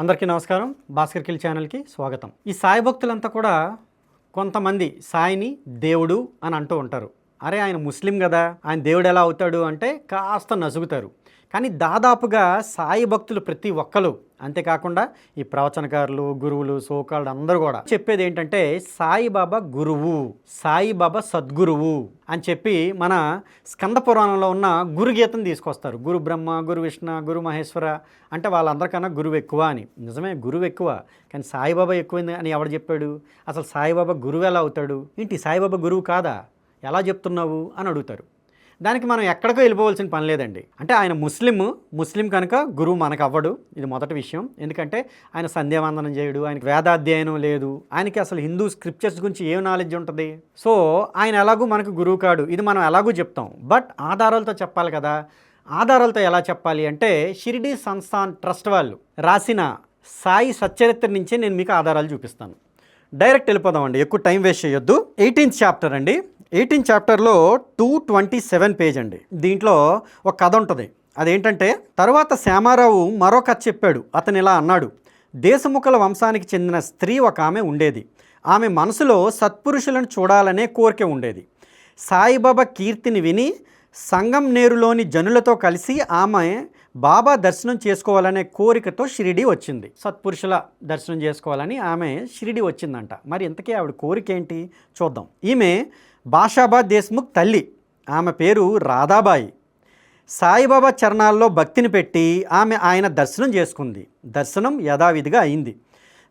అందరికీ నమస్కారం. భాస్కర్ కిల్ ఛానల్కి స్వాగతం. ఈ సాయి భక్తులంతా కూడా కొంతమంది సాయిని దేవుడు అని అంటూ ఉంటారు. అరే ఆయన ముస్లిం కదా, ఆయన దేవుడు ఎలా అవుతాడు అంటే కాస్త నసుగుతారు. కానీ దాదాపుగా సాయి భక్తులు ప్రతి ఒక్కరు, అంతేకాకుండా ఈ ప్రవచనకారులు, గురువులు, సోకాళ్ళు అందరూ కూడా చెప్పేది ఏంటంటే సాయిబాబా గురువు, సాయిబాబా సద్గురువు అని చెప్పి మన స్కంద పురాణంలో ఉన్న గురుగీతను తీసుకొస్తారు. గురు బ్రహ్మ, గురు విష్ణు, గురు మహేశ్వర అంటే వాళ్ళందరికన్నా గురువు ఎక్కువ అని. నిజమే, గురువు ఎక్కువ, కానీ సాయిబాబా ఎక్కువైంది అని ఎవడు చెప్పాడు? అసలు సాయిబాబా గురువు ఎలా అవుతాడు? ఏంటి సాయిబాబా గురువు కాదా, ఎలా చెప్తున్నావు అని అడుగుతారు. దానికి మనం ఎక్కడికో వెళ్ళిపోవాల్సిన పని లేదండి. అంటే ఆయన ముస్లిం కనుక గురువు మనకు అవ్వడు, ఇది మొదటి విషయం. ఎందుకంటే ఆయన సంధ్యావందనం చేయడు, ఆయనకి వేదాధ్యయనం లేదు, ఆయనకి అసలు హిందూ స్క్రిప్చర్స్ గురించి ఏం నాలెడ్జ్ ఉంటుంది. సో ఆయన ఎలాగూ మనకు గురువు కాడు, ఇది మనం ఎలాగూ చెప్తాం. బట్ ఆధారాలతో చెప్పాలి కదా. ఆధారాలతో ఎలా చెప్పాలి అంటే షిరిడీ సంస్థాన్ ట్రస్ట్ వాళ్ళు రాసిన సాయి సచ్చరిత్ర నుంచే నేను మీకు ఆధారాలు చూపిస్తాను. డైరెక్ట్ వెళ్ళిపోదామండి, ఎక్కువ టైం వేస్ట్ చేయొద్దు. 18th చాప్టర్ అండి. 18th చాప్టర్లో 227 పేజ్ అండి. దీంట్లో ఒక కథ ఉంటుంది. అదేంటంటే, తర్వాత శ్యామారావు మరో కథ చెప్పాడు. అతను ఇలా అన్నాడు: దేశముఖుల వంశానికి చెందిన స్త్రీ ఒక ఆమె ఉండేది. ఆమె మనసులో సత్పురుషులను చూడాలనే కోరిక ఉండేది. సాయిబాబా కీర్తిని విని సంగంనేరులోని జనులతో కలిసి ఆమె బాబా దర్శనం చేసుకోవాలనే కోరికతో షిరిడి వచ్చింది. సత్పురుషుల దర్శనం చేసుకోవాలని ఆమె షిరిడి వచ్చిందంట. మరి ఇంతకీ ఆవిడ కోరిక ఏంటి చూద్దాం. ఈమె బాషాబా దేశ్ముఖ్ తల్లి. ఆమె పేరు రాధాబాయి. సాయిబాబా చరణాల్లో భక్తిని పెట్టి ఆమె ఆయన దర్శనం చేసుకుంది. దర్శనం యథావిధిగా అయింది.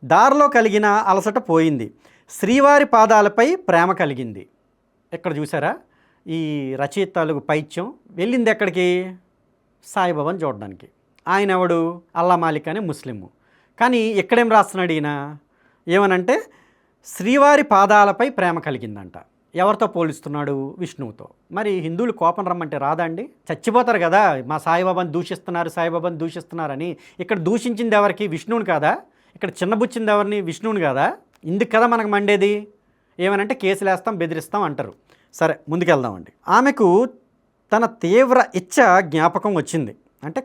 దారిలో కలిగిన అలసట పోయింది. శ్రీవారి పాదాలపై ప్రేమ కలిగింది. ఇక్కడ చూసారా, ఈ రచయితలకు పైత్యం వెళ్ళింది ఎక్కడికి? సాయిబాబాని చూడడానికి. ఆయన ఎవడు? అల్లా మాలిక్ అనే ముస్లిము. కానీ ఇక్కడేం రాస్తున్నాడు ఈయన? ఏమనంటే శ్రీవారి పాదాలపై ప్రేమ కలిగిందంట. ఎవరితో పోలిస్తున్నాడు? విష్ణువుతో. మరి హిందువులు కోపం రమ్మంటే రాదండి? చచ్చిపోతారు కదా, మా సాయిబాబాని దూషిస్తున్నారని. ఇక్కడ దూషించింది ఎవరికి? విష్ణువుని కాదా? ఇక్కడ చిన్నబుచ్చింది ఎవరిని? విష్ణువుని కాదా? ఇందుకు కదా మనకు మండేది. ఏమనంటే కేసులు వేస్తాం, బెదిరిస్తాం అంటారు. సరే, ముందుకెళ్దామండి. ఆమెకు తన తీవ్ర ఇచ్చ జ్ఞాపకం వచ్చింది. అంటే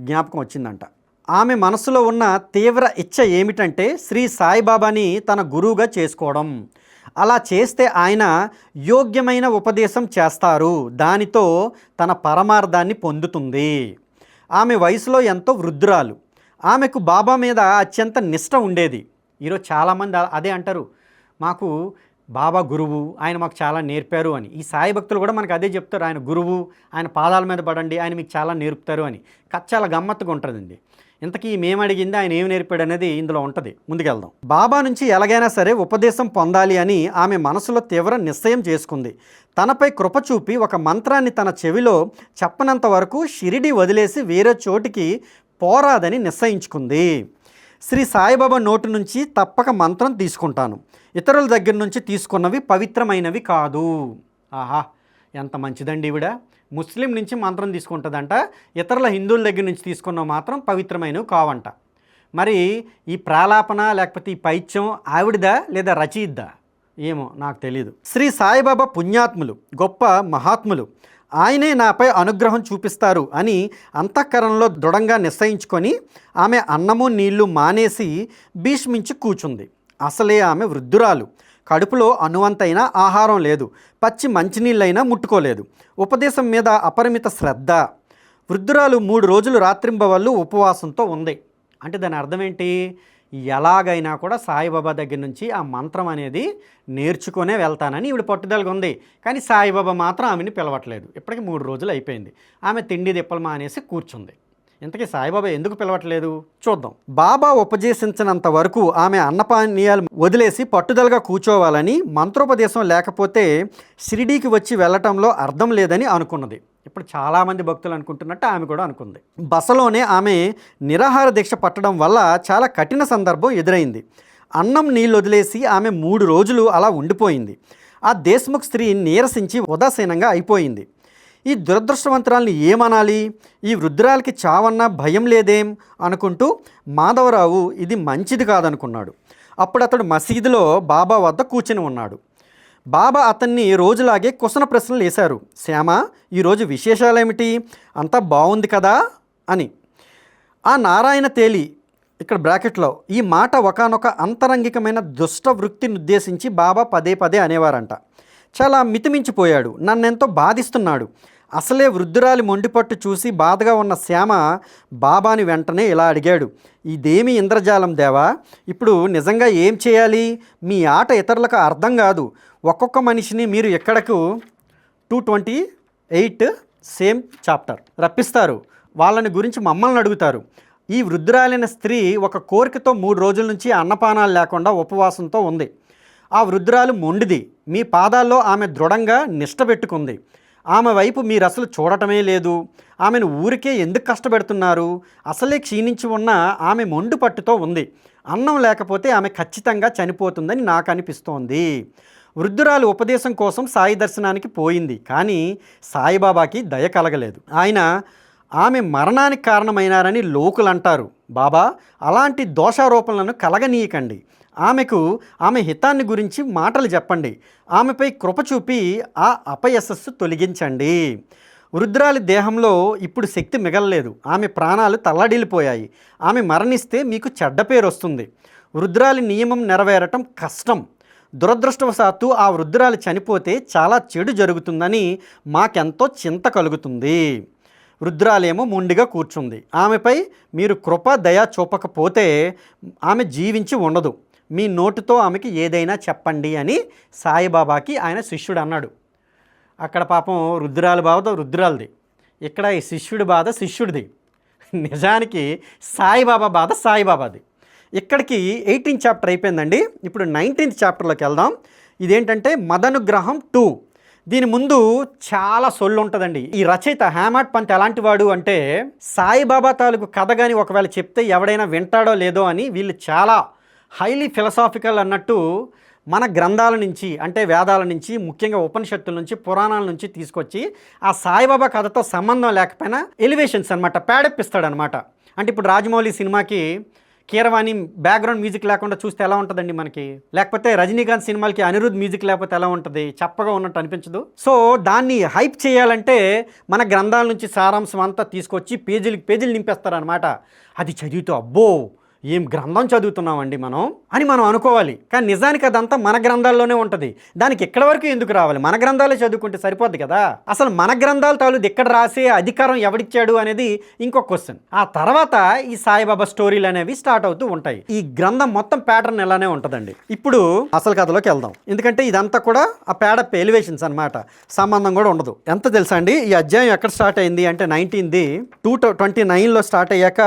జ్ఞాపకం వచ్చిందంట. ఆమె మనసులో ఉన్న తీవ్ర ఇచ్చ ఏమిటంటే శ్రీ సాయిబాబాని తన గురువుగా చేసుకోవడం. అలా చేస్తే ఆయన యోగ్యమైన ఉపదేశం చేస్తారు, దానితో తన పరమార్థాన్ని పొందుతుంది. ఆమె వయసులో ఎంతో వృద్ధురాలు. ఆమెకు బాబా మీద అత్యంత నిష్ట ఉండేది. ఈరోజు చాలామంది అదే అంటారు, మాకు బాబా గురువు, ఆయన మాకు చాలా నేర్పారు అని. ఈ సాయి భక్తులు కూడా మనకు అదే చెప్తారు, ఆయన గురువు, ఆయన పాదాల మీద పడండి, ఆయన మీకు చాలా నేర్పుతారు అని. కథ చాలా గమ్మత్తుగా ఉంటుందండి. ఇంతకీ మేము అడిగింది ఆయన ఏమి నేర్పాడు అనేది ఇందులో ఉంటుంది. ముందుకెళ్దాం. బాబా నుంచి ఎలాగైనా సరే ఉపదేశం పొందాలి అని ఆమె మనసులో తీవ్ర నిశ్చయం చేసుకుంది. తనపై కృప చూపి ఒక మంత్రాన్ని తన చెవిలో చెప్పనంత వరకు షిరిడి వదిలేసి వేరే చోటికి పోరాదని నిశ్చయించుకుంది. శ్రీ సాయిబాబా నోటి నుంచి తప్పక మంత్రం తీసుకుంటాను, ఇతరుల దగ్గర నుంచి తీసుకున్నవి పవిత్రమైనవి కాదు. ఆహా, ఎంత మంచిదండి ఈవిడ. ముస్లిం నుంచి మంత్రం తీసుకుంటుందంట, ఇతరుల హిందువుల దగ్గర నుంచి తీసుకున్నవి మాత్రం పవిత్రమైనవి కావంట. మరి ఈ ప్రాలాపన లేకపోతే ఈ పైత్యం ఆవిడదా లేదా రచయిద్దా ఏమో నాకు తెలియదు. శ్రీ సాయిబాబా పుణ్యాత్ములు, గొప్ప మహాత్ములు, ఆయనే నాపై అనుగ్రహం చూపిస్తారు అని అంతఃకరణలో దృఢంగా నిశ్చయించుకొని ఆమె అన్నము నీళ్లు మానేసి భీష్మించి కూర్చుంది. అసలే ఆమె వృద్ధురాలు. కడుపులో అణువంతైన ఆహారం లేదు, పచ్చి మంచినీళ్ళైనా ముట్టుకోలేదు. ఉపదేశం మీద అపరిమిత శ్రద్ధ. వృద్ధురాలు 3 రోజులు రాత్రింబవళ్ళు ఉపవాసంతో ఉంది. అంటే దాని అర్థం ఏంటి? ఎలాగైనా కూడా సాయిబాబా దగ్గర నుంచి ఆ మంత్రం అనేది నేర్చుకునే వెళ్తానని ఈవిడ పట్టుదలగా ఉంది. కానీ సాయిబాబా మాత్రం ఆమెని పిలవట్లేదు. ఇప్పటికి 3 రోజులు అయిపోయింది. ఆమె తిండి దిప్పలు మానేసి కూర్చుంది. ఇంతకీ సాయిబాబా ఎందుకు పిలవట్లేదు చూద్దాం. బాబా ఉపదేశించినంత వరకు ఆమె అన్నపానీయాలు వదిలేసి పట్టుదలగా కూర్చోవాలని, మంత్రోపదేశం లేకపోతే షిరిడీకి వచ్చి వెళ్ళటంలో అర్థం లేదని అనుకున్నది. ఇప్పుడు చాలామంది భక్తులు అనుకుంటున్నట్టు ఆమె కూడా అనుకుంది. బసలోనే ఆమె నిరాహార దీక్ష పట్టడం వల్ల చాలా కఠిన సందర్భం ఎదురైంది. అన్నం నీళ్ళు వదిలేసి ఆమె 3 రోజులు అలా ఉండిపోయింది. ఆ దేశ్ముఖ్ స్త్రీ నీరసించి ఉదాసీనంగా అయిపోయింది. ఈ దురదృష్టవంతురాల్ని ఏమనాలి? ఈ వృద్ధురాలకి చావన్నా భయం లేదేం అనుకుంటూ మాధవరావు ఇది మంచిది కాదనుకున్నాడు. అప్పుడు అతడు మసీదులో బాబా వద్ద కూర్చుని ఉన్నాడు. బాబా అతన్ని రోజులాగే కుశల ప్రశ్నలు వేశారు. శ్యామ, ఈరోజు విశేషాలేమిటి? అంతా బాగుంది కదా అని. ఆ నారాయణ తేలి ఇక్కడ బ్రాకెట్లో ఈ మాట ఒకానొక అంతరంగికమైన దుష్ట వృత్తిని ఉద్దేశించి బాబా పదే పదే అనేవారంట. చాలా మితిమించిపోయాడు, నన్నెంతో బాధిస్తున్నాడు. అసలే వృద్ధురాలి మొండిపట్టు చూసి బాధగా ఉన్న శ్యామ బాబాని వెంటనే ఇలా అడిగాడు, ఇదేమి ఇంద్రజాలం దేవా, ఇప్పుడు నిజంగా ఏం చేయాలి? మీ ఆట ఇతరులకు అర్థం కాదు. ఒక్కొక్క మనిషిని మీరు ఎక్కడకు 228 సేమ్ చాప్టర్ రప్పిస్తారు, వాళ్ళని గురించి మమ్మల్ని అడుగుతారు. ఈ వృద్ధురాలైన స్త్రీ ఒక కోరికతో 3 రోజుల నుంచి అన్నపానాలు లేకుండా ఉపవాసంతో ఉంది. ఆ వృద్ధురాలు మొండిది. మీ పాదాల్లో ఆమె దృఢంగా నిష్ట పెట్టుకుంది. ఆమె వైపు మీరు అసలు చూడటమే లేదు. ఆమెను ఊరికే ఎందుకు కష్టపెడుతున్నారు? అసలే క్షీణించి ఉన్న ఆమె మొండు పట్టుతో ఉంది. అన్నం లేకపోతే ఆమె ఖచ్చితంగా చనిపోతుందని నాకు అనిపిస్తోంది. వృద్ధురాలు ఉపదేశం కోసం సాయి దర్శనానికి పోయింది, కానీ సాయిబాబాకి దయ కలగలేదు. ఆయన ఆమె మరణానికి కారణమైనారని లోకులు అంటారు. బాబా, అలాంటి దోషారోపణలను కలగనీయకండి. ఆమెకు ఆమె హితాన్ని గురించి మాటలు చెప్పండి. ఆమెపై కృప చూపి ఆ అపయశస్సు తొలగించండి. వృద్ధురాలి దేహంలో ఇప్పుడు శక్తి మిగలలేదు. ఆమె ప్రాణాలు తల్లడిల్లిపోయాయి. ఆమె మరణిస్తే మీకు చెడ్డ పేరు వస్తుంది. వృద్ధురాలి నియమం నెరవేరటం కష్టం. దురదృష్టవశాత్తు ఆ వృద్ధురాలు చనిపోతే చాలా చెడు జరుగుతుందని మాకెంతో చింత కలుగుతుంది. వృద్ధురాలేమో మొండిగా కూర్చుంది. ఆమెపై మీరు కృప దయ చూపకపోతే ఆమె జీవించి ఉండదు. మీ నోటితో ఆమెకి ఏదైనా చెప్పండి అని సాయిబాబాకి ఆయన శిష్యుడు అన్నాడు. అక్కడ పాపం వృద్ధురాలి బాధ వృద్ధురాలది, ఇక్కడ ఈ శిష్యుడి బాధ శిష్యుడిది. నిజానికి సాయిబాబా బాధ సాయిబాబాది. ఇక్కడికి 18th చాప్టర్ అయిపోయిందండి. ఇప్పుడు 19th చాప్టర్లోకి వెళ్దాం. ఇదేంటంటే మదనుగ్రహం 2. దీని ముందు చాలా సొల్లు ఉంటుందండి. ఈ రచయిత హేమాడ్ పంత్ ఎలాంటి వాడు అంటే, సాయిబాబా తాలూకు కథ కానీ ఒకవేళ చెప్తే ఎవడైనా వింటాడో లేదో అని వీళ్ళు చాలా హైలీ ఫిలసాఫికల్ అన్నట్టు మన గ్రంథాల నుంచి, అంటే వేదాల నుంచి, ముఖ్యంగా ఉపనిషత్తుల నుంచి, పురాణాల నుంచి తీసుకొచ్చి ఆ సాయిబాబా కథతో సంబంధం లేకపోయినా ఎలివేషన్స్ అనమాట, పేడెప్పిస్తాడనమాట. అంటే ఇప్పుడు రాజమౌళి సినిమాకి కీరవాణి బ్యాక్గ్రౌండ్ మ్యూజిక్ లేకుండా చూస్తే ఎలా ఉంటుందండి మనకి? లేకపోతే రజనీకాంత్ సినిమాలకి అనిరుద్ మ్యూజిక్ లేకపోతే ఎలా ఉంటుంది? చప్పగా ఉన్నట్టు అనిపించదు. సో దాన్ని హైప్ చేయాలంటే మన గ్రంథాల నుంచి సారాంశం అంతా తీసుకొచ్చి పేజీలు నింపేస్తారనమాట. అది చదివితే అబ్బో ఏం గ్రంథం చదువుతున్నామండి మనం అనుకోవాలి. కానీ నిజానికి అదంతా మన గ్రంథాల్లోనే ఉంటుంది. దానికి ఎక్కడి వరకు ఎందుకు రావాలి? మన గ్రంథాలే చదువుకుంటే సరిపోద్ది కదా. అసలు మన గ్రంథాల తాలూకు ఎక్కడ రాసే అధికారం ఎవడిచ్చాడు అనేది ఇంకొక క్వశ్చన్. ఆ తర్వాత ఈ సాయిబాబా స్టోరీలు అనేవి స్టార్ట్ అవుతూ ఉంటాయి. ఈ గ్రంథం మొత్తం ప్యాటర్న్ ఎలానే ఉంటుందండి. ఇప్పుడు అసలు కథలోకి వెళ్దాం. ఎందుకంటే ఇదంతా కూడా ఆ ప్యాడప్ ఎలివేషన్స్ అనమాట, సంబంధం కూడా ఉండదు. ఎంత తెలుసా అండి, ఈ అధ్యాయం ఎక్కడ స్టార్ట్ అయింది అంటే 19th 229లో స్టార్ట్ అయ్యాక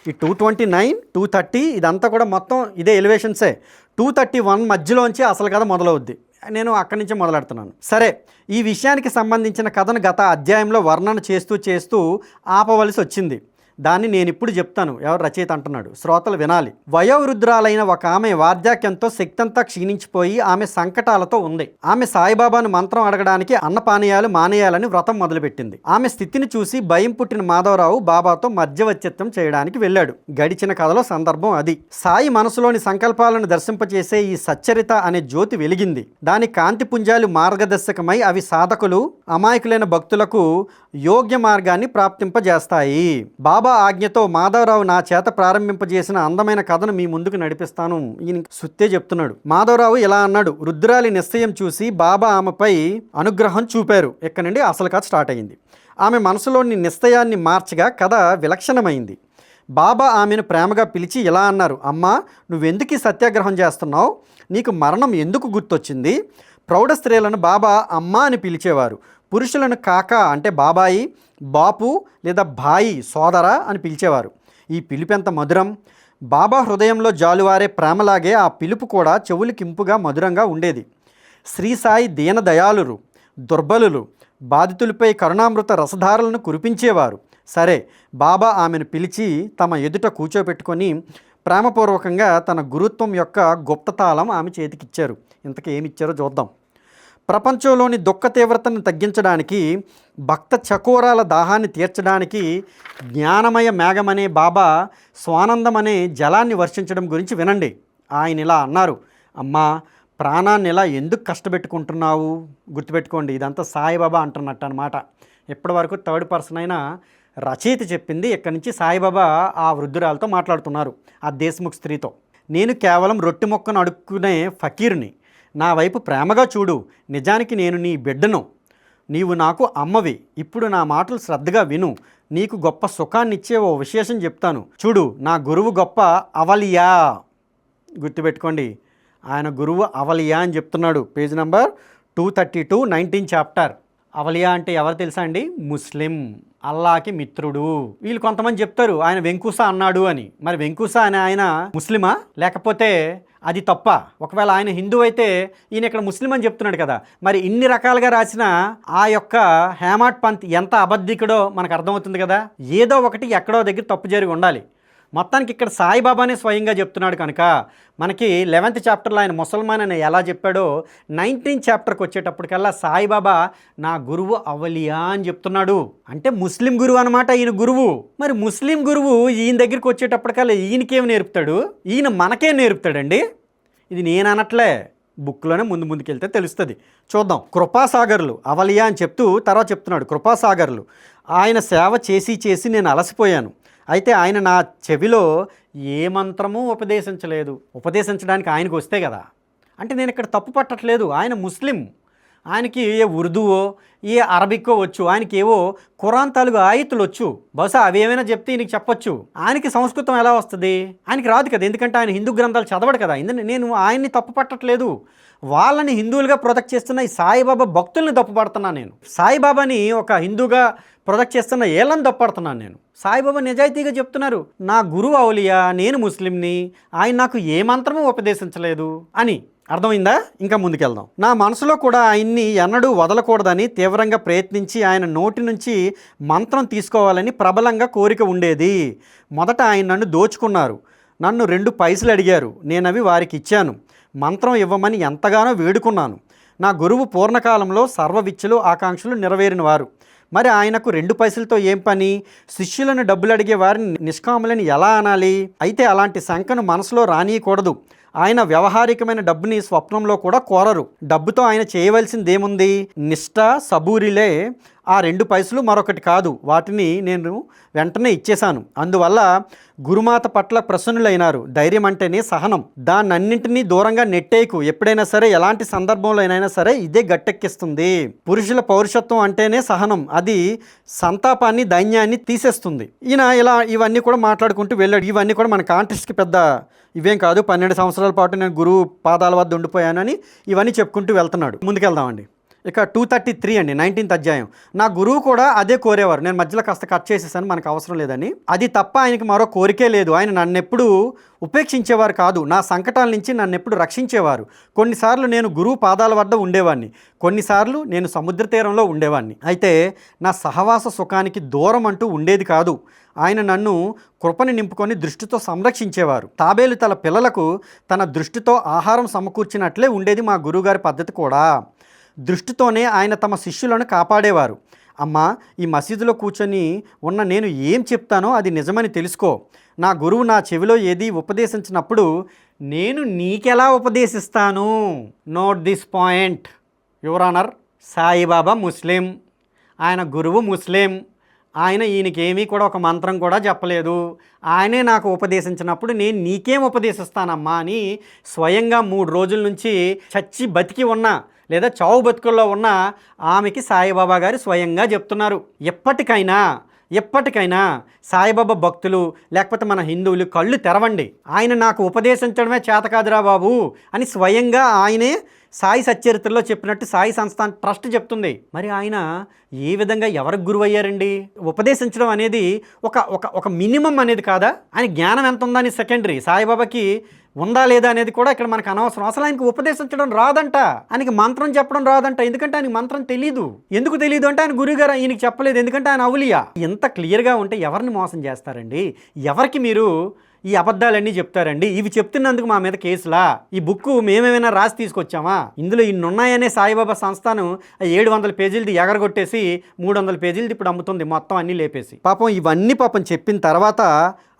ఈ 229, 230 ఇదంతా కూడా మొత్తం ఇదే ఎలివేషన్సే. 231 మధ్యలోంచి అసలు కథ మొదలవుద్ది. నేను అక్కడి నుంచే మొదలెడుతున్నాను. సరే, ఈ విషయానికి సంబంధించిన కథను గత అధ్యాయంలో వర్ణన చేస్తూ ఆపవలసి వచ్చింది. దాన్ని నేను ఇప్పుడు చెప్తాను. ఎవరు రచయిత అంటున్నాడు, శ్రోతలు వినాలి. వయోవృద్ధురాలైన ఒక ఆమె వార్ధక్యంతో శక్తంతా క్షీణించిపోయి ఆమె సంకటాలతో ఉంది. ఆమె సాయిబాబాను మంత్రం అడగడానికి అన్నపానీయాలు మానేయాలని వ్రతం మొదలుపెట్టింది. ఆమె స్థితిని చూసి భయం పుట్టిన మాధవరావు బాబాతో మధ్యవర్తిత్వం చేయడానికి వెళ్ళాడు. గడిచిన కథలో సందర్భం అది. సాయి మనసులోని సంకల్పాలను దర్శింపచేసే ఈ సచ్చరిత అనే జ్యోతి వెలిగింది. దాని కాంతి పుంజాలు మార్గదర్శకమై అవి సాధకులు, అమాయకులైన భక్తులకు యోగ్య మార్గాన్ని ప్రాప్తింపజేస్తాయి. బాబా ఆజ్ఞతో మాధవరావు నా చేత ప్రారంభింపజేసిన అందమైన కథను మీ ముందుకు నడిపిస్తాను. ఈయన సుత్తే చెప్తున్నాడు. మాధవరావు ఇలా అన్నాడు. రుద్రాలి నిశ్చయం చూసి బాబా ఆమెపై అనుగ్రహం చూపారు. ఇక్కడ నుండి అసలు కథ స్టార్ట్ అయింది. ఆమె మనసులోని నిశ్చయాన్ని మార్చగా కథ విలక్షణమైంది. బాబా ఆమెను ప్రేమగా పిలిచి ఇలా అన్నారు, అమ్మా, నువ్వెందుకు ఈ సత్యాగ్రహం చేస్తున్నావు? నీకు మరణం ఎందుకు గుర్తొచ్చింది? ప్రౌఢ స్త్రీలను బాబా అమ్మ అని పిలిచేవారు. పురుషులను కాక అంటే బాబాయి, బాపు లేదా భాయి, సోదర అని పిలిచేవారు. ఈ పిలుపు ఎంత మధురం! బాబా హృదయంలో జాలువారే ప్రేమలాగే ఆ పిలుపు కూడా చెవులకింపుగా మధురంగా ఉండేది. శ్రీ సాయి దీనదయాళులు, దుర్బలులు, బాధితులపై కరుణామృత రసధారలను కురిపించేవారు. సరే, బాబా ఆమెను పిలిచి తమ ఎదుట కూర్చోబెట్టుకొని ప్రేమపూర్వకంగా తన గురుత్వం యొక్క గుప్తతాళం ఆమె చేతికిచ్చారు. ఇంతకీ ఏమిచ్చారో చూద్దాం. ప్రపంచంలోని దుఃఖ తీవ్రతను తగ్గించడానికి, భక్త చకోరాల దాహాన్ని తీర్చడానికి జ్ఞానమయ మేఘమనే బాబా స్వానందం అనే జలాన్ని వర్షించడం గురించి వినండి. ఆయన ఇలా అన్నారు, అమ్మా, ప్రాణాన్ని ఇలా ఎందుకు కష్టపెట్టుకుంటున్నావు? గుర్తుపెట్టుకోండి, ఇదంతా సాయిబాబా అంటున్నట్టు అనమాట. ఇప్పటి వరకు థర్డ్ పర్సన్ అయినా రచయిత చెప్పింది. ఇక్కడి నుంచి సాయిబాబా ఆ వృద్ధురాలతో మాట్లాడుతున్నారు, ఆ దేశ్ముఖ్ స్త్రీతో. నేను కేవలం రొట్టె మొక్కను అడుక్కునే ఫకీర్ని. నా వైపు ప్రేమగా చూడు. నిజానికి నేను నీ బిడ్డను. నీవు నాకు అమ్మవి. ఇప్పుడు నా మాటలు శ్రద్ధగా విను. నీకు గొప్ప సుఖాన్నిచ్చే ఓ విశేషం చెప్తాను. చూడు, నా గురువు గొప్ప అవలియా. గుర్తుపెట్టుకోండి, ఆయన గురువు అవలియా అని చెప్తున్నాడు. Page number 232, 19 chapter. అవలియా అంటే ఎవరు తెలుసా అండి? ముస్లిం, అల్లాకి మిత్రుడు. వీళ్ళు కొంతమంది చెప్తారు ఆయన వెంకుస అన్నాడు అని. మరి వెంకుస అని ఆయన ముస్లిమా, లేకపోతే అది తప్ప? ఒకవేళ ఆయన హిందూ అయితే ఈయన ఇక్కడ ముస్లిం అని చెప్తున్నాడు కదా. మరి ఇన్ని రకాలుగా రాసిన ఆ యొక్క హేమాడ్ పంత్ ఎంత అబద్ధికుడో మనకు అర్థమవుతుంది కదా. ఏదో ఒకటి ఎక్కడో దగ్గర తప్పు జరిగి ఉండాలి. మొత్తానికి ఇక్కడ సాయిబాబానే స్వయంగా చెప్తున్నాడు కనుక మనకి 11th చాప్టర్లో ఆయన ముసల్మాన్ అని ఎలా చెప్పాడో 19th చాప్టర్కి వచ్చేటప్పటికల్లా సాయిబాబా నా గురువు అవలియా అని చెప్తున్నాడు. అంటే ముస్లిం గురువు అనమాట ఈయన గురువు. మరి ముస్లిం గురువు ఈయన దగ్గరికి వచ్చేటప్పటికల్లా ఈయనకేమి నేర్పుతాడు? ఈయన మనకే నేర్పుతాడండి. ఇది నేను అనట్లే, బుక్లోనే ముందుకెళ్తే తెలుస్తుంది. చూద్దాం. కృపాసాగర్లు అవలియా అని చెప్తూ తర్వాత చెప్తున్నాడు. కృపాసాగర్లు ఆయన సేవ చేసి నేను అలసిపోయాను. అయితే ఆయన నా చెవిలో ఏ మంత్రమూ ఉపదేశించలేదు. ఉపదేశించడానికి ఆయనకు వస్తే కదా. అంటే నేను ఇక్కడ తప్పు పట్టట్లేదు. ఆయన ముస్లిం, ఆయనకి ఏ ఉర్దూవో ఏ అరబిక్కో వచ్చు, ఆయనకి ఏవో ఖురాన్ తాలూకు ఆయతులు వచ్చు. బహుశా అవి ఏమైనా చెప్తే ఈయనకి చెప్పొచ్చు. ఆయనకి సంస్కృతం ఎలా వస్తుంది? ఆయనకి రాదు కదా, ఎందుకంటే ఆయన హిందూ గ్రంథాలు చదవడు కదా. నేను ఆయన్ని తప్పు పట్టట్లేదు. వాళ్ళని హిందువులుగా ప్రొజెక్ట్ చేస్తున్న ఈ సాయిబాబా భక్తుల్ని తప్పుపడుతున్నాను నేను. సాయిబాబాని ఒక హిందూగా ప్రొజెక్ట్ చేస్తున్న ఏళ్ళని తప్పుపడుతున్నాను నేను. సాయిబాబా నిజాయితీగా చెప్తున్నారు, నా గురువు అవులియా, నేను ముస్లింని, ఆయన నాకు ఏ మంత్రమూ ఉపదేశించలేదు అని. అర్థమైందా? ఇంకా ముందుకెళ్దాం. నా మనసులో కూడా ఆయన్ని ఎన్నడూ వదలకూడదని తీవ్రంగా ప్రయత్నించి ఆయన నోటి నుంచి మంత్రం తీసుకోవాలని ప్రబలంగా కోరిక ఉండేది. మొదట ఆయన నన్ను దోచుకున్నారు. నన్ను 2 పైసలు అడిగారు. నేనవి వారికి ఇచ్చాను. మంత్రం ఇవ్వమని ఎంతగానో వేడుకున్నాను. నా గురువు పూర్ణకాలంలో సర్వ విచ్చులు ఆకాంక్షలు నెరవేరిన వారు. మరి ఆయనకు 2 పైసలతో ఏం పని? శిష్యులను డబ్బులు అడిగే వారిని నిష్కాములని ఎలా అనాలి? అయితే అలాంటి శంకను మనసులో రానియకూడదు. ఆయన వ్యవహారికమైన డబ్బుని స్వప్నంలో కూడా కోరరు. డబ్బుతో ఆయన చేయవలసిందేముంది? నిష్ఠ, సబూరిలే ఆ 2 పైసలు, మరొకటి కాదు. వాటిని నేను వెంటనే ఇచ్చేశాను. అందువల్ల గురుమాత పట్ల ప్రసన్నులైనారు. ధైర్యం అంటేనే సహనం. దాన్నన్నింటినీ దూరంగా నెట్టేయకు. ఎప్పుడైనా సరే, ఎలాంటి సందర్భంలోనైనా సరే ఇదే గట్టెక్కిస్తుంది. పురుషుల పౌరుషత్వం అంటేనే సహనం. అది సంతాపాన్ని, దైన్యాన్ని తీసేస్తుంది. ఈయన ఇలా ఇవన్నీ కూడా మాట్లాడుకుంటూ వెళ్ళాడు. ఇవన్నీ కూడా మన కాంటెస్ట్కి పెద్ద ఇవేం కాదు. 12 సంవత్సరాల పాటు నేను గురువు పాదాల వద్ద ఉండిపోయానని ఇవన్నీ చెప్పుకుంటూ వెళ్తున్నాడు. ముందుకెళ్దామండి. ఇక 233 అండి, 19th అధ్యాయం. నా గురువు కూడా అదే కోరేవారు. నేను మధ్యలో కాస్త కట్ చేసేసాను, మనకు అవసరం లేదని. అది తప్ప ఆయనకి మరో కోరికే లేదు. ఆయన నన్నెప్పుడు ఉపేక్షించేవారు కాదు. నా సంకటాల నుంచి నన్నెప్పుడు రక్షించేవారు. కొన్నిసార్లు నేను గురువు పాదాల వద్ద ఉండేవాడిని, కొన్నిసార్లు నేను సముద్ర తీరంలో ఉండేవాడిని. అయితే నా సహవాస సుఖానికి దూరం అంటూ ఉండేది కాదు. ఆయన నన్ను కృపని నింపుకొని దృష్టితో సంరక్షించేవారు. తాబేలు తన పిల్లలకు తన దృష్టితో ఆహారం సమకూర్చినట్లే ఉండేది మా గురువుగారి పద్ధతి కూడా. దృష్టితోనే ఆయన తమ శిష్యులను కాపాడేవారు. అమ్మా, ఈ మసీదులో కూర్చొని ఉన్న నేను ఏం చెప్తానో అది నిజమని తెలుసుకో. నా గురువు నా చెవిలో ఏది ఉపదేశించినప్పుడు నేను నీకెలా ఉపదేశిస్తాను? Note this point your honour. Saibaba ముస్లిం, ఆయన గురువు ముస్లిం. ఆయన ఈయనకేమీ కూడా ఒక మంత్రం కూడా చెప్పలేదు. ఆయనే నాకు ఉపదేశించినప్పుడు నేను నీకేం ఉపదేశిస్తానమ్మా అని స్వయంగా 3 రోజుల నుంచి చచ్చి బతికి ఉన్న లేదా చావు బతుకుల్లో ఉన్న ఆమెకి సాయిబాబా గారు స్వయంగా చెప్తున్నారు. ఎప్పటికైనా సాయిబాబా భక్తులు లేకపోతే మన హిందువులు కళ్ళు తెరవండి. ఆయన నాకు ఉపదేశించడమే చేతకాదురా బాబు అని స్వయంగా ఆయనే సాయి సచ్చరిత్రలో చెప్పినట్టు సాయి సంస్థాన్ ట్రస్ట్ చెప్తుంది. మరి ఆయన ఏ విధంగా ఎవరికి గురువు అయ్యారండి? ఉపదేశించడం అనేది ఒక మినిమం అనేది కాదా? ఆయన జ్ఞానం ఎంత ఉందని సెకండరీ. సాయిబాబాకి ఉందా లేదా అనేది కూడా ఇక్కడ మనకు అనవసరం. అసలు ఆయనకు ఉపదేశించడం రాదంట, ఆయనకి మంత్రం చెప్పడం రాదంట. ఎందుకంటే ఆయనకి మంత్రం తెలీదు. ఎందుకు తెలీదు అంటే ఆయన గురువుగారు ఈయనకి చెప్పలేదు, ఎందుకంటే ఆయన అవులియా. ఎంత క్లియర్గా ఉంటే ఎవరిని మోసం చేస్తారండి? ఎవరికి మీరు ఈ అబద్ధాలన్నీ చెప్తారండి, ఇవి చెప్తున్నందుకు మా మీద కేసులా, ఈ బుక్ మేమేమైనా రాసి తీసుకొచ్చామా, ఇందులో ఇన్ని ఉన్నాయనే సాయిబాబా సంస్థను 700 పేజీలది ఎగరగొట్టేసి 300 పేజీలది ఇప్పుడు అమ్ముతుంది మొత్తం అన్నీ లేపేసి. పాపం ఇవన్నీ చెప్పిన తర్వాత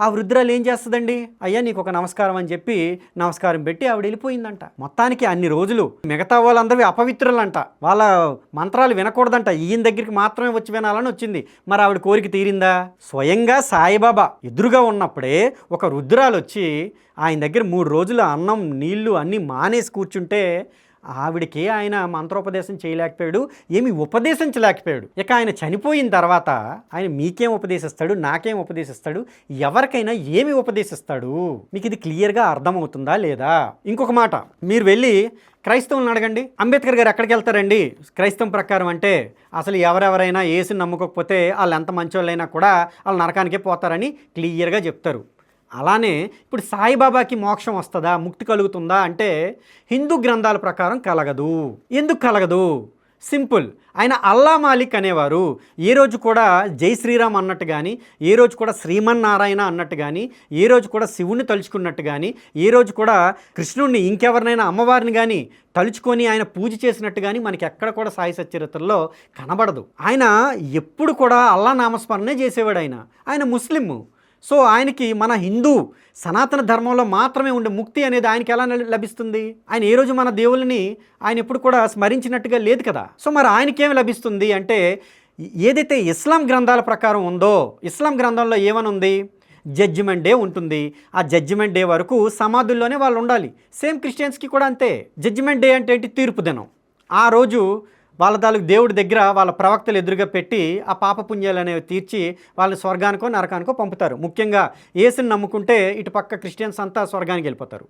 ఆ వృద్ధురాలు ఏం చేస్తుందండి, అయ్యా నీకు ఒక నమస్కారం అని చెప్పి నమస్కారం పెట్టి ఆవిడ వెళ్ళిపోయిందంట. మొత్తానికి అన్ని రోజులు మిగతా వాళ్ళందరూ అపవిత్రులంట, వాళ్ళ మంత్రాలు వినకూడదంట, ఈయన దగ్గరికి మాత్రమే వచ్చి వినాలని వచ్చింది. మరి ఆవిడ కోరిక తీరిందా? స్వయంగా సాయిబాబా ఎదురుగా ఉన్నప్పుడే ఒక వృద్ధురాలు వచ్చి ఆయన దగ్గర 3 రోజులు అన్నం నీళ్లు అన్నీ మానేసి కూర్చుంటే ఆవిడకి ఆయన మంత్రోపదేశం చేయలేకపోయాడు, ఏమి ఉపదేశించలేకపోయాడు. ఇక ఆయన చనిపోయిన తర్వాత ఆయన మీకేం ఉపదేశిస్తాడు, నాకేం ఉపదేశిస్తాడు, ఎవరికైనా ఏమి ఉపదేశిస్తాడు? మీకు ఇది క్లియర్గా అర్థమవుతుందా లేదా? ఇంకొక మాట, మీరు వెళ్ళి క్రైస్తవులను అడగండి, అంబేద్కర్ గారు ఎక్కడికి వెళ్తారండి క్రైస్తవం ప్రకారం అంటే, అసలు ఎవరెవరైనా యేసుని నమ్ముకోకపోతే వాళ్ళు ఎంత మంచోళ్ళైనా కూడా వాళ్ళు నరకానికే పోతారని క్లియర్గా చెప్తారు. అలానే ఇప్పుడు సాయిబాబాకి మోక్షం వస్తుందా, ముక్తి కలుగుతుందా అంటే హిందూ గ్రంథాల ప్రకారం కలగదు. ఎందుకు కలగదు? సింపుల్, ఆయన అల్లా మాలిక్ అనేవారు ఏ రోజు కూడా జై శ్రీరామ్ అన్నట్టు కానీ, ఏ రోజు కూడా శ్రీమన్నారాయణ అన్నట్టు కానీ, ఏ రోజు కూడా శివుణ్ణి తలుచుకున్నట్టు కానీ, ఏ రోజు కూడా కృష్ణుడిని ఇంకెవరినైనా అమ్మవారిని కానీ తలుచుకొని ఆయన పూజ చేసినట్టు కానీ మనకి ఎక్కడ కూడా సాయి సచ్చరిత్రలో కనబడదు. ఆయన ఎప్పుడు కూడా అల్లా నామస్మరణే చేసేవాడు. ఆయన ముస్లిం. సో ఆయనకి మన హిందూ సనాతన ధర్మంలో మాత్రమే ఉండే ముక్తి అనేది ఆయనకి ఎలా లభిస్తుంది? ఆయన ఏ రోజు మన దేవుళ్ళని ఆయన ఎప్పుడు కూడా స్మరించినట్టుగా లేదు కదా. సో మరి ఆయనకేమి లభిస్తుంది అంటే, ఏదైతే ఇస్లాం గ్రంథాల ప్రకారం ఉందో, ఇస్లాం గ్రంథంలో ఏమని ఉంది? జడ్జిమెంట్ డే ఉంటుంది. ఆ జడ్జిమెంట్ డే వరకు సమాధుల్లోనే వాళ్ళు ఉండాలి. సేమ్ క్రిస్టియన్స్కి కూడా అంతే. జడ్జిమెంట్ డే అంటే ఏంటి? తీర్పు దినం. ఆ రోజు వాళ్ళ తాలూకు దేవుడి దగ్గర వాళ్ళ ప్రవక్తలు ఎదురుగా పెట్టి ఆ పాపపుణ్యాలు అనేవి తీర్చి వాళ్ళు స్వర్గానికో నరకానికో పంపుతారు. ముఖ్యంగా యేసుని నమ్ముకుంటే ఇటు పక్క క్రిస్టియన్స్ అంతా స్వర్గానికి వెళ్ళిపోతారు.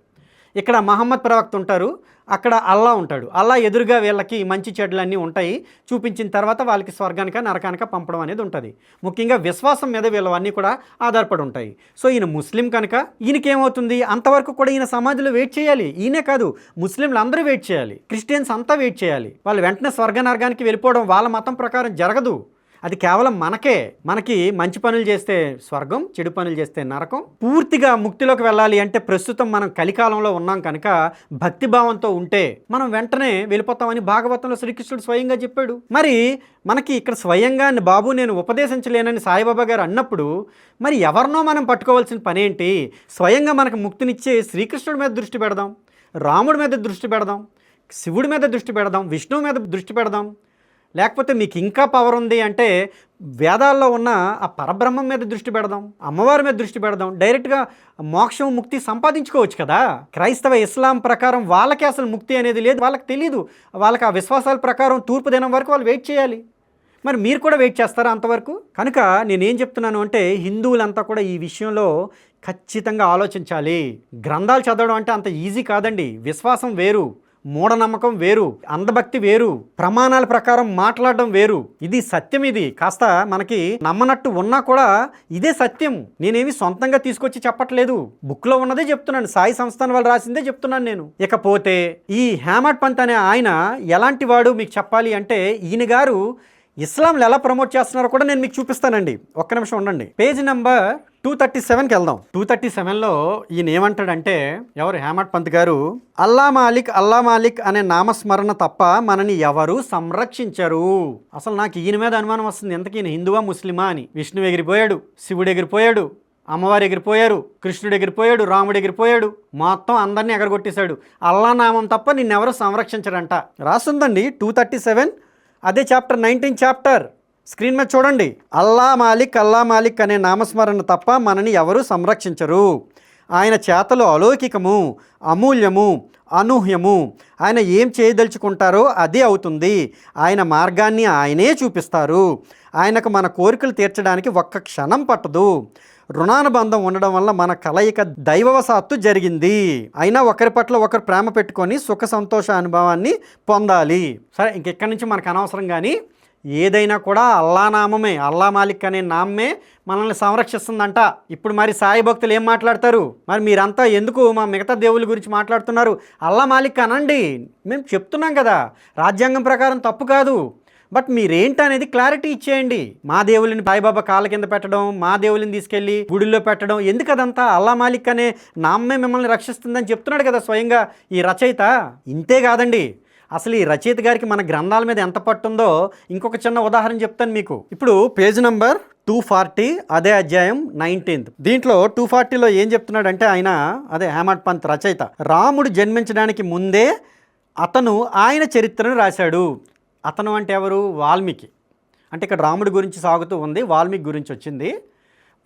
ఇక్కడ మహమ్మద్ ప్రవక్త ఉంటారు, అక్కడ అల్లా ఉంటాడు. అల్లా ఎదురుగా వీళ్ళకి మంచి చెడులన్నీ ఉంటాయి, చూపించిన తర్వాత వాళ్ళకి స్వర్గానిక నరకానిక పంపడం అనేది ఉంటుంది. ముఖ్యంగా విశ్వాసం మీద వీళ్ళవన్నీ కూడా ఆధారపడి ఉంటాయి. సో ఈయన ముస్లిం కనుక ఈయనకేమవుతుంది? అంతవరకు కూడా ఈయన సమాధిలో వెయిట్ చేయాలి. ఈయనే కాదు, ముస్లింలు అందరూ వెయిట్ చేయాలి, క్రిస్టియన్స్ అంతా వెయిట్ చేయాలి. వాళ్ళు వెంటనే స్వర్గ నరకానికి వెళ్ళిపోవడం వాళ్ళ మతం ప్రకారం జరగదు. అది కేవలం మనకి మంచి పనులు చేస్తే స్వర్గం, చెడు పనులు చేస్తే నరకం. పూర్తిగా ముక్తిలోకి వెళ్ళాలి అంటే ప్రస్తుతం మనం కలికాలంలో ఉన్నాం కనుక భక్తిభావంతో ఉంటే మనం వెంటనే వెళ్ళిపోతామని భాగవతంలో శ్రీకృష్ణుడు స్వయంగా చెప్పాడు. మరి మనకి ఇక్కడ స్వయంగా బాబు నేను ఉపదేశించలేనని సాయిబాబా గారు అన్నప్పుడు మరి ఎవరినో మనం పట్టుకోవాల్సిన పనేంటి? స్వయంగా మనకు ముక్తినిచ్చే శ్రీకృష్ణుడి మీద దృష్టి పెడదాం, రాముడి మీద దృష్టి పెడదాం, శివుడి మీద దృష్టి పెడదాం, విష్ణువు మీద దృష్టి పెడదాం. లేకపోతే మీకు ఇంకా పవర్ ఉంది అంటే వేదాల్లో ఉన్న ఆ పరబ్రహ్మం మీద దృష్టి పెడదాం, అమ్మవారి మీద దృష్టి పెడదాం. డైరెక్ట్గా మోక్షం ముక్తి సంపాదించుకోవచ్చు కదా. క్రైస్తవ ఇస్లాం ప్రకారం వాళ్ళకి అసలు ముక్తి అనేది లేదు, వాళ్ళకి తెలీదు. వాళ్ళకి ఆ విశ్వాసాల ప్రకారం తూర్పు దినం వరకు వాళ్ళు వెయిట్ చేయాలి. మరి మీరు కూడా వెయిట్ చేస్తారా అంతవరకు? కనుక నేనేం చెప్తున్నాను అంటే హిందువులంతా కూడా ఈ విషయంలో ఖచ్చితంగా ఆలోచించాలి. గ్రంథాలు చదవడం అంటే అంత ఈజీ కాదండి. విశ్వాసం వేరు, మూఢనమ్మకం వేరు, అంధభక్తి వేరు, ప్రమాణాల ప్రకారం మాట్లాడడం వేరు. ఇది సత్యం. ఇది కాస్త మనకి నమ్మనట్టు ఉన్నా కూడా ఇదే సత్యం. నేనేమి సొంతంగా తీసుకొచ్చి చెప్పట్లేదు, బుక్లో ఉన్నదే చెప్తున్నాను, సాయి సంస్థానం వాళ్ళు రాసిందే చెప్తున్నాను నేను. ఇకపోతే ఈ హేమట్ పంత్ అనే ఆయన ఎలాంటి వాడు మీకు చెప్పాలి అంటే, ఈయన గారు ఇస్లాంలు ఎలా ప్రమోట్ చేస్తున్నారో కూడా నేను మీకు చూపిస్తానండి. ఒక్క నిమిషం ఉండండి. పేజ్ నెంబర్ 237కి వెళ్దాం. 237లో ఈయన ఏమంటాడంటే, ఎవరు? హేమట్ పంత్ గారు, అల్లా మాలిక్ అనే నామస్మరణ తప్ప మనని ఎవరు సంరక్షించరు. అసలు నాకు ఈయన మీద అనుమానం వస్తుంది, ఎంతకీ ఈయన హిందువా ముస్లిమా అని. విష్ణువు ఎగిరిపోయాడు, శివుడు ఎగిరిపోయాడు, అమ్మవారు ఎగిరిపోయారు, కృష్ణుడు ఎగిరిపోయాడు, రాముడు ఎగిరిపోయాడు, మొత్తం అందరినీ ఎగరగొట్టేశాడు. అల్లా నామం తప్ప నిన్నెవరు సంరక్షించరంట. రాస్తుందండి 237, అదే చాప్టర్ 19 చాప్టర్. స్క్రీన్ మీద చూడండి. అల్లా మాలిక్ అనే నామస్మరణ తప్ప మనని ఎవరు సంరక్షించరు. ఆయన చేతలు అలౌకికము, అమూల్యము, అనూహ్యము. ఆయన ఏం చేయదలుచుకుంటారో అదే అవుతుంది. ఆయన మార్గాన్ని ఆయనే చూపిస్తారు. ఆయనకు మన కోరికలు తీర్చడానికి ఒక్క క్షణం పట్టదు. రుణానుబంధం ఉండడం వల్ల మన కలయిక దైవవశాత్తు జరిగింది. అయినా ఒకరి పట్ల ఒకరు ప్రేమ పెట్టుకొని సుఖ సంతోష అనుభవాన్ని పొందాలి. సరే, ఇంకెక్కడి నుంచి మనకు అనవసరం. కానీ ఏదైనా కూడా అల్లా నామమే, అల్లా మాలిక్ అనే నామమే మనల్ని సంరక్షిస్తుందంట. ఇప్పుడు మరి సాయి భక్తులు ఏం మాట్లాడతారు? మరి మీరంతా ఎందుకు మా మిగతా దేవుళ్ళ గురించి మాట్లాడుతున్నారు? అల్లా మాలిక్ అనండి. మేము చెప్తున్నాం కదా, రాజ్యాంగం ప్రకారం తప్పు కాదు. బట్ మీరేంటనేది క్లారిటీ ఇచ్చేయండి. మా దేవుళ్ళని సాయిబాబా కాళ్ళ కింద పెట్టడం, మా దేవుళ్ళని తీసుకెళ్ళి గుడిలో పెట్టడం ఎందుకు? అదంతా అల్లా మాలిక్ అనే నామ్మే మిమ్మల్ని రక్షిస్తుందని చెప్తున్నాడు కదా స్వయంగా ఈ రచయిత. ఇంతే కాదండి, అసలు ఈ రచయిత గారికి మన గ్రంథాల మీద ఎంత పట్టుందో ఇంకొక చిన్న ఉదాహరణ చెప్తాను మీకు. ఇప్పుడు పేజ్ నంబర్ 240, అదే అధ్యాయం 19th. దీంట్లో 240లో ఏం చెప్తున్నాడంటే ఆయన, అదే హేమడ్ పంత్ రచయిత, రాముడు జన్మించడానికి ముందే అతను ఆయన చరిత్రను రాశాడు. అతను అంటే ఎవరు? వాల్మీకి. అంటే ఇక్కడ రాముడి గురించి సాగుతూ ఉంది, వాల్మీకి గురించి వచ్చింది.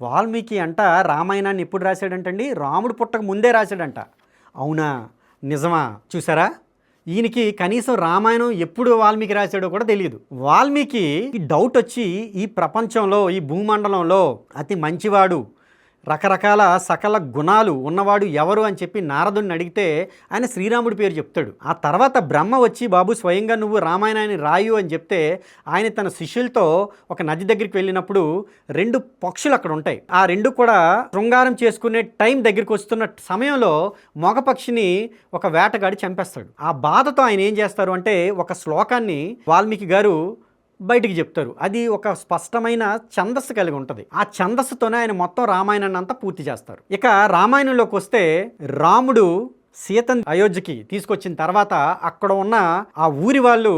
వాల్మీకి అంట రామాయణాన్ని ఎప్పుడు రాశాడంటండి? రాముడు పుట్టక ముందే రాశాడంట. అవునా, నిజమా? చూసారా, ఈయనకి కనీసం రామాయణం ఎప్పుడు వాల్మీకి రాశాడో కూడా తెలియదు. వాల్మీకి ఈ డౌట్ వచ్చి ఈ ప్రపంచంలో, ఈ భూమండలంలో అతి మంచివాడు, రకరకాల సకల గుణాలు ఉన్నవాడు ఎవరు అని చెప్పి నారదుని అడిగితే ఆయన శ్రీరాముడి పేరు చెప్తాడు. ఆ తర్వాత బ్రహ్మ వచ్చి, బాబు స్వయంగా నువ్వు రామాయణాన్ని రాయు అని చెప్తే ఆయన తన శిష్యులతో ఒక నది దగ్గరికి వెళ్ళినప్పుడు 2 పక్షులు అక్కడ ఉంటాయి. ఆ 2 కూడా శృంగారం చేసుకునే టైం దగ్గరికి వస్తున్న సమయంలో మగ పక్షిని ఒక వేటగాడి చంపేస్తాడు. ఆ బాధతో ఆయన ఏం చేస్తారు అంటే ఒక శ్లోకాన్ని వాల్మీకి గారు బయటికి చెప్తారు. అది ఒక స్పష్టమైన ఛందస్సు కలిగి ఉంటుంది. ఆ ఛందస్సుతోనే ఆయన మొత్తం రామాయణాన్ని అంతా పూర్తి చేస్తారు. ఇక రామాయణంలోకి వస్తే, రాముడు సీతను అయోధ్యకి తీసుకొచ్చిన తర్వాత అక్కడ ఉన్న ఆ ఊరి వాళ్ళు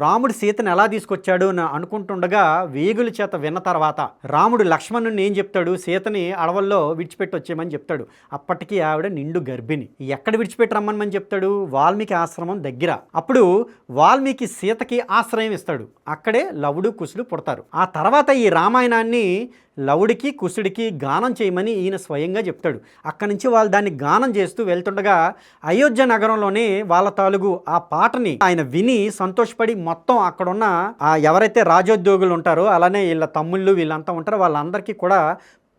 రాముడు సీతను ఎలా తీసుకొచ్చాడు అని అనుకుంటుండగా వేగుల చేత విన్న తర్వాత రాముడు లక్ష్మణుని ఏం చెప్తాడు? సీతని అడవుల్లో విడిచిపెట్టి వచ్చేయమని చెప్తాడు. అప్పటికి ఆవిడ నిండు గర్భిణి. ఎక్కడ విడిచిపెట్టి రమ్మని చెప్తాడు? వాల్మీకి ఆశ్రమం దగ్గర. అప్పుడు వాల్మీకి సీతకి ఆశ్రయం ఇస్తాడు. అక్కడే లవుడు కుశుడు పుడతారు. ఆ తర్వాత ఈ రామాయణాన్ని లవుడికి కుశుడికి గానం చేయమని ఈయన స్వయంగా చెప్తాడు. అక్కడి నుంచి వాళ్ళు దాన్ని గానం చేస్తూ వెళ్తుండగా అయోధ్య నగరంలోనే వాళ్ళ తాలూగు ఆ పాటని ఆయన విని సంతోషపడి మొత్తం అక్కడున్న ఎవరైతే రాజోద్యోగులు ఉంటారో, అలానే వీళ్ళ తమ్ముళ్ళు వీళ్ళంతా ఉంటారో వాళ్ళందరికీ కూడా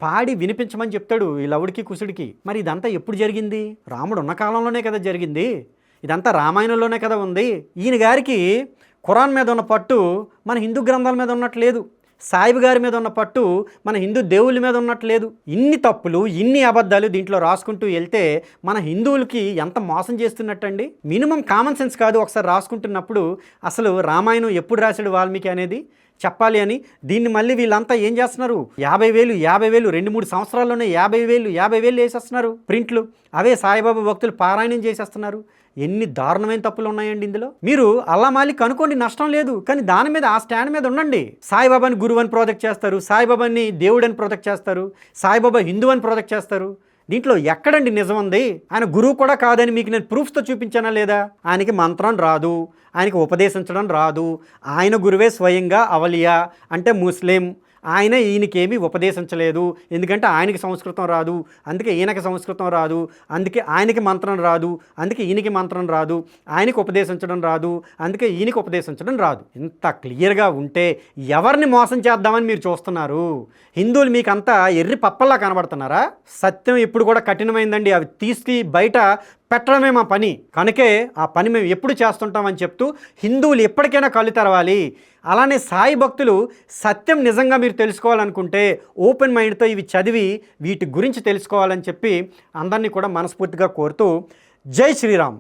పాడి వినిపించమని చెప్తాడు ఈ లవుడికి కుశుడికి. మరి ఇదంతా ఎప్పుడు జరిగింది? రాముడు ఉన్న కాలంలోనే కదా జరిగింది. ఇదంతా రామాయణంలోనే కదా ఉంది. ఈయన గారికి ఖురాన్ మీద ఉన్న పట్టు మన హిందూ గ్రంథాల మీద ఉన్నట్లేదు. సాయిబు గారి మీద ఉన్న పట్టు మన హిందూ దేవుళ్ళ మీద ఉన్నట్లేదు. ఇన్ని తప్పులు, ఇన్ని అబద్ధాలు దీంట్లో రాసుకుంటూ వెళ్తే మన హిందువులకి ఎంత మోసం చేస్తున్నట్టండి. మినిమం కామన్ సెన్స్ కాదు ఒకసారి రాసుకుంటున్నప్పుడు అసలు రామాయణం ఎప్పుడు రాశాడు వాల్మీకి అనేది చెప్పాలి అని. దీన్ని మళ్ళీ వీళ్ళంతా ఏం చేస్తున్నారు? 50,000 2-3 సంవత్సరాల్లోనే 50,000 వేసేస్తున్నారు ప్రింట్లు. అవే సాయిబాబా భక్తులు పారాయణం చేసేస్తున్నారు. ఎన్ని దారుణమైన తప్పులు ఉన్నాయండి ఇందులో. మీరు అల్లా మాలిక్ అనుకోండి, నష్టం లేదు. కానీ దాని మీద, ఆ స్టాండ్ మీద ఉండండి. సాయిబాబాని గురువు అని ప్రొజెక్ట్ చేస్తారు, సాయిబాబాని దేవుడు అని ప్రొజెక్ట్ చేస్తారు, సాయిబాబా హిందూ అని ప్రొజెక్ట్ చేస్తారు. దీంట్లో ఎక్కడండి నిజం ఉంది? ఆయన గురువు కూడా కాదని మీకు నేను ప్రూఫ్స్తో చూపించానా లేదా? ఆయనకి మంత్రం రాదు, ఆయనకి ఉపదేశించడం రాదు. ఆయన గురువే స్వయంగా అవలియా అంటే ముస్లిం. ఆయన ఈయనకేమీ ఉపదేశించలేదు, ఎందుకంటే ఆయనకి సంస్కృతం రాదు, అందుకే ఈయనకి సంస్కృతం రాదు, అందుకే ఆయనకి మంత్రం రాదు, అందుకే ఈయనకి మంత్రం రాదు, ఆయనకి ఉపదేశించడం రాదు, అందుకే ఈయనకి ఉపదేశించడం రాదు. ఇంత క్లియర్గా ఉంటే ఎవరిని మోసం చేద్దామని మీరు చూస్తున్నారు? హిందువులు మీకంతా ఎర్రి పప్పల్లా కనబడుతున్నారా? సత్యం ఇప్పుడు కూడా కఠినమైందండి. అవి తీసుకు బయట పెట్టడమే మా పని. కనుకే ఆ పని మేము ఎప్పుడు చేస్తుంటామని చెప్తూ హిందువులు ఎప్పటికైనా కళ్ళు తెరవాలి. అలానే సాయి భక్తులు సత్యం నిజంగా మీరు తెలుసుకోవాలనుకుంటే ఓపెన్ మైండ్తో ఇవి చదివి వీటి గురించి తెలుసుకోవాలని చెప్పి అందరినీ కూడా మనస్ఫూర్తిగా కోరుతూ, జై శ్రీరామ్.